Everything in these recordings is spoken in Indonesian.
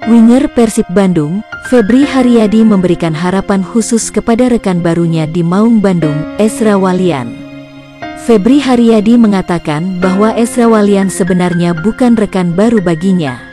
Winger Persib Bandung, Febri Haryadi memberikan harapan khusus kepada rekan barunya di Maung Bandung, Ezra Walian. Febri Haryadi mengatakan bahwa Ezra Walian sebenarnya bukan rekan baru baginya.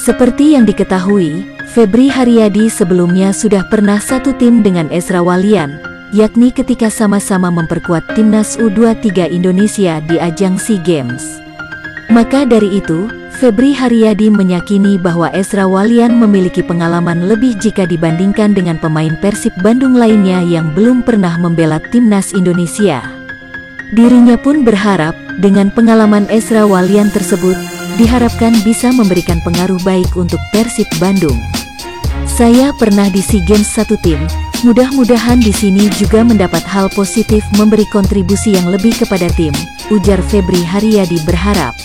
Seperti yang diketahui, Febri Haryadi sebelumnya sudah pernah satu tim dengan Ezra Walian, yakni ketika sama-sama memperkuat timnas U23 Indonesia di ajang SEA Games. Maka dari itu, Febri Haryadi meyakini bahwa Ezra Walian memiliki pengalaman lebih jika dibandingkan dengan pemain Persib Bandung lainnya yang belum pernah membela timnas Indonesia. Dirinya pun berharap, dengan pengalaman Ezra Walian tersebut, diharapkan bisa memberikan pengaruh baik untuk Persib Bandung. Saya pernah di SEA Games satu tim, mudah-mudahan di sini juga mendapat hal positif memberi kontribusi yang lebih kepada tim, ujar Febri Haryadi berharap.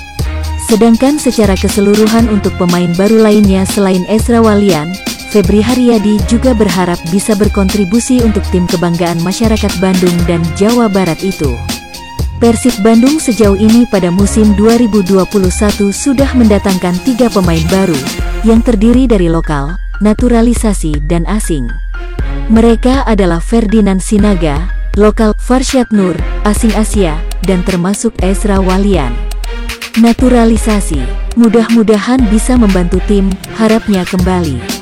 Sedangkan secara keseluruhan untuk pemain baru lainnya selain Ezra Walian, Febri Haryadi juga berharap bisa berkontribusi untuk tim kebanggaan masyarakat Bandung dan Jawa Barat itu. Persib Bandung sejauh ini pada musim 2021 sudah mendatangkan 3 pemain baru, yang terdiri dari lokal, naturalisasi dan asing. Mereka adalah Ferdinand Sinaga, lokal, Farsyad Nur, asing Asia, dan termasuk Ezra Walian. Naturalisasi, mudah-mudahan bisa membantu tim, harapnya kembali.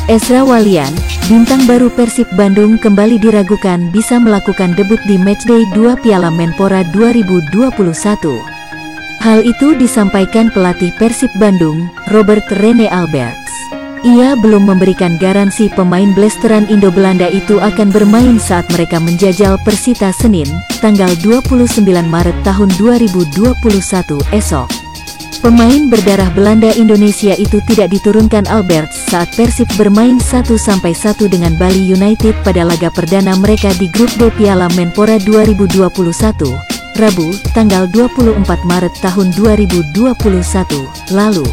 Ezra Walian, bintang baru Persib Bandung kembali diragukan bisa melakukan debut di matchday 2 Piala Menpora 2021. Hal itu disampaikan pelatih Persib Bandung, Robert Rene Alberts. Ia belum memberikan garansi pemain blasteran Indo-Belanda itu akan bermain saat mereka menjajal Persita Senin, tanggal 29 Maret tahun 2021 esok. Pemain berdarah Belanda Indonesia itu tidak diturunkan Alberts saat Persib bermain 1-1 dengan Bali United pada laga perdana mereka di grup D Piala Menpora 2021, Rabu, tanggal 24 Maret tahun 2021, lalu.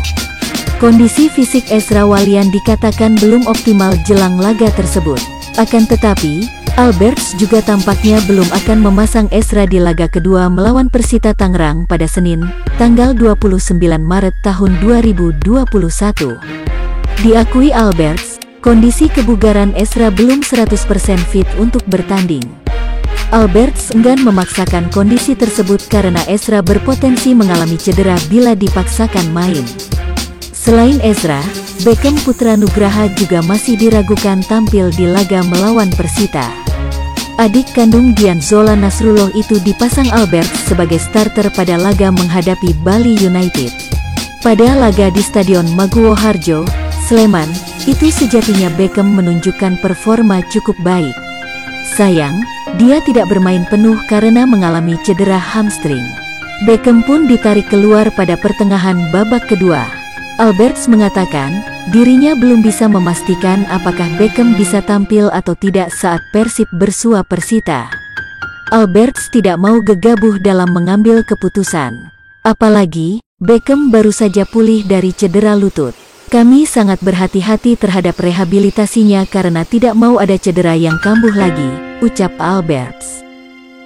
Kondisi fisik Ezra Walian dikatakan belum optimal jelang laga tersebut. Akan tetapi, Alberts juga tampaknya belum akan memasang Ezra di laga kedua melawan Persita Tangerang pada Senin, tanggal 29 Maret tahun 2021. Diakui Alberts, kondisi kebugaran Ezra belum 100% fit untuk bertanding. Alberts enggan memaksakan kondisi tersebut karena Ezra berpotensi mengalami cedera bila dipaksakan main. Selain Ezra, Beckham Putra Nugraha juga masih diragukan tampil di laga melawan Persita. Adik kandung Dian Zola Nasrullah itu dipasang Alberts sebagai starter pada laga menghadapi Bali United. Pada laga di Stadion Maguwo Harjo, Sleman, itu sejatinya Beckham menunjukkan performa cukup baik. Sayang, dia tidak bermain penuh karena mengalami cedera hamstring. Beckham pun ditarik keluar pada pertengahan babak kedua. Alberts mengatakan, dirinya belum bisa memastikan apakah Beckham bisa tampil atau tidak saat Persib bersua Persita. Alberts tidak mau gegabah dalam mengambil keputusan. Apalagi, Beckham baru saja pulih dari cedera lutut. Kami sangat berhati-hati terhadap rehabilitasinya karena tidak mau ada cedera yang kambuh lagi, ucap Alberts.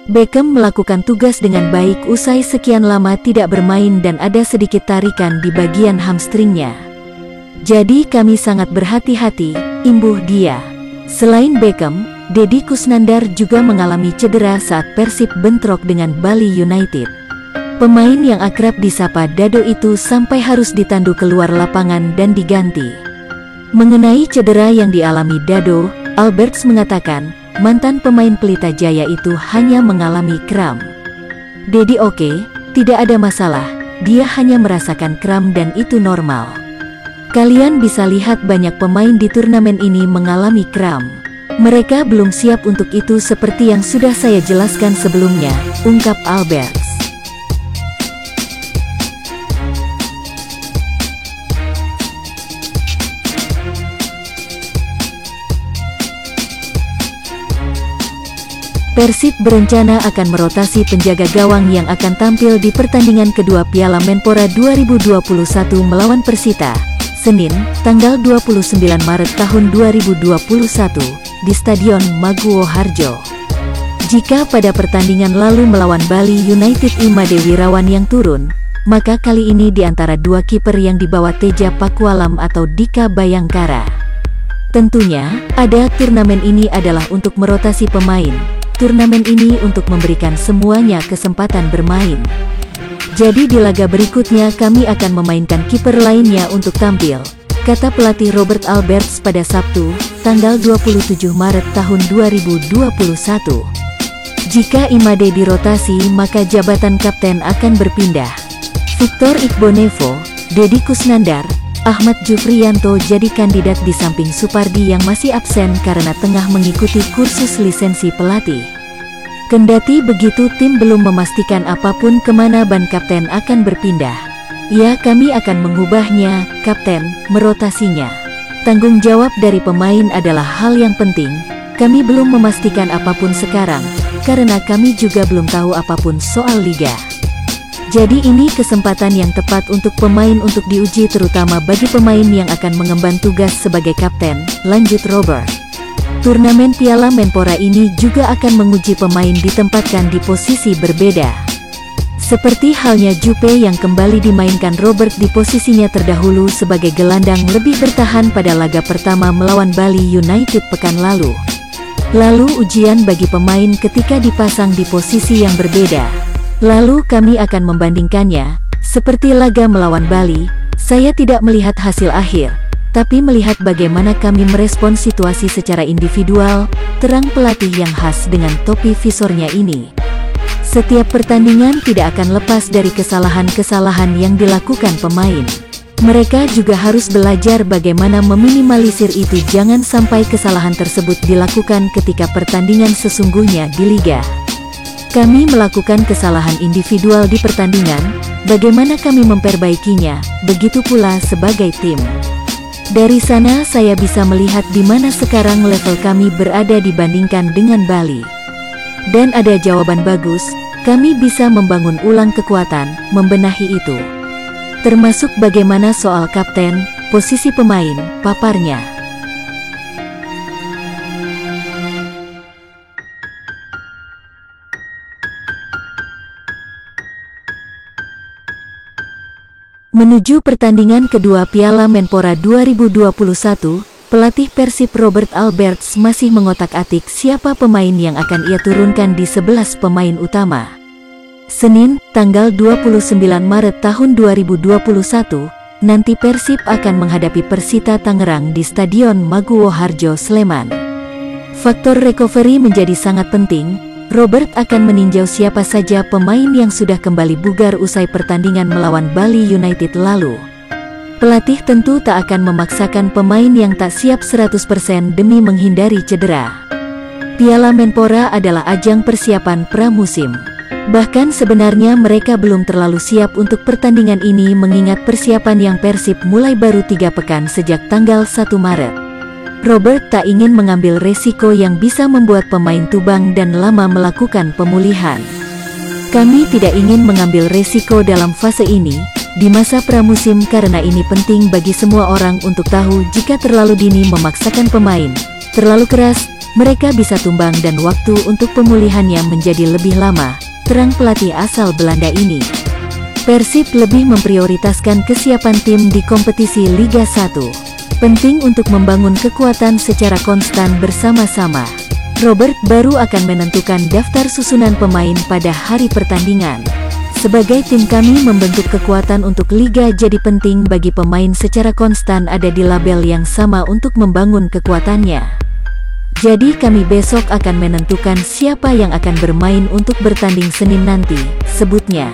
Beckham melakukan tugas dengan baik usai sekian lama tidak bermain dan ada sedikit tarikan di bagian hamstringnya. Jadi kami sangat berhati-hati, imbuh dia. Selain Beckham, Deddy Kusnandar juga mengalami cedera saat Persib bentrok dengan Bali United. Pemain yang akrab disapa Dado itu sampai harus ditandu keluar lapangan dan diganti. Mengenai cedera yang dialami Dado, Alberts mengatakan, mantan pemain Pelita Jaya itu hanya mengalami kram. Deddy oke, tidak ada masalah, dia hanya merasakan kram dan itu normal. Kalian bisa lihat banyak pemain di turnamen ini mengalami kram. Mereka belum siap untuk itu seperti yang sudah saya jelaskan sebelumnya, ungkap Alberts. Persib berencana akan merotasi penjaga gawang yang akan tampil di pertandingan kedua Piala Menpora 2021 melawan Persita, Senin, tanggal 29 Maret tahun 2021, di Stadion Maguwo Harjo. Jika pada pertandingan lalu melawan Bali United Imade Wirawan yang turun, maka kali ini di antara dua kiper yang dibawa Teja Pakualam atau Dika Bayangkara. Tentunya, turnamen ini adalah untuk merotasi pemain. Turnamen ini untuk memberikan semuanya kesempatan bermain. Jadi di laga berikutnya kami akan memainkan kiper lainnya untuk tampil, kata pelatih Robert Alberts pada Sabtu, tanggal 27 Maret tahun 2021. Jika Imade dirotasi maka jabatan kapten akan berpindah. Victor Iqbonevo, Deddy Kusnandar, Ahmad Jufriyanto jadi kandidat di samping Supardi yang masih absen karena tengah mengikuti kursus lisensi pelatih. Kendati begitu tim belum memastikan apapun kemana ban kapten akan berpindah. Ya kami akan mengubahnya, kapten, merotasinya. Tanggung jawab dari pemain adalah hal yang penting. Kami belum memastikan apapun sekarang, karena kami juga belum tahu apapun soal liga. Jadi ini kesempatan yang tepat untuk pemain untuk diuji terutama bagi pemain yang akan mengemban tugas sebagai kapten, lanjut Robert. Turnamen Piala Menpora ini juga akan menguji pemain ditempatkan di posisi berbeda. Seperti halnya Jupe yang kembali dimainkan Robert di posisinya terdahulu sebagai gelandang lebih bertahan pada laga pertama melawan Bali United pekan lalu. Lalu ujian bagi pemain ketika dipasang di posisi yang berbeda. Lalu kami akan membandingkannya, seperti laga melawan Bali, saya tidak melihat hasil akhir, tapi melihat bagaimana kami merespons situasi secara individual, terang pelatih yang khas dengan topi visornya ini. Setiap pertandingan tidak akan lepas dari kesalahan-kesalahan yang dilakukan pemain. Mereka juga harus belajar bagaimana meminimalisir itu jangan sampai kesalahan tersebut dilakukan ketika pertandingan sesungguhnya di liga. Kami melakukan kesalahan individual di pertandingan, bagaimana kami memperbaikinya, begitu pula sebagai tim. Dari sana saya bisa melihat di mana sekarang level kami berada dibandingkan dengan Bali. Dan ada jawaban bagus, kami bisa membangun ulang kekuatan, membenahi itu. Termasuk bagaimana soal kapten, posisi pemain, paparnya. Menuju pertandingan kedua Piala Menpora 2021, pelatih Persib Robert Alberts masih mengotak-atik siapa pemain yang akan ia turunkan di 11 pemain utama. Senin, tanggal 29 Maret tahun 2021, nanti Persib akan menghadapi Persita Tangerang di Stadion Maguwo Harjo, Sleman. Faktor recovery menjadi sangat penting. Robert akan meninjau siapa saja pemain yang sudah kembali bugar usai pertandingan melawan Bali United lalu. Pelatih tentu tak akan memaksakan pemain yang tak siap 100% demi menghindari cedera. Piala Menpora adalah ajang persiapan pramusim. Bahkan sebenarnya mereka belum terlalu siap untuk pertandingan ini mengingat persiapan yang Persib mulai baru 3 pekan sejak tanggal 1 Maret. Robert tak ingin mengambil resiko yang bisa membuat pemain tumbang dan lama melakukan pemulihan. Kami tidak ingin mengambil resiko dalam fase ini, di masa pramusim karena ini penting bagi semua orang untuk tahu jika terlalu dini memaksakan pemain, terlalu keras, mereka bisa tumbang dan waktu untuk pemulihannya menjadi lebih lama, terang pelatih asal Belanda ini. Persib lebih memprioritaskan kesiapan tim di kompetisi Liga 1. Penting untuk membangun kekuatan secara konstan bersama-sama. Robert baru akan menentukan daftar susunan pemain pada hari pertandingan. Sebagai tim kami membentuk kekuatan untuk liga jadi penting bagi pemain secara konstan ada di label yang sama untuk membangun kekuatannya. Jadi kami besok akan menentukan siapa yang akan bermain untuk bertanding Senin nanti, sebutnya.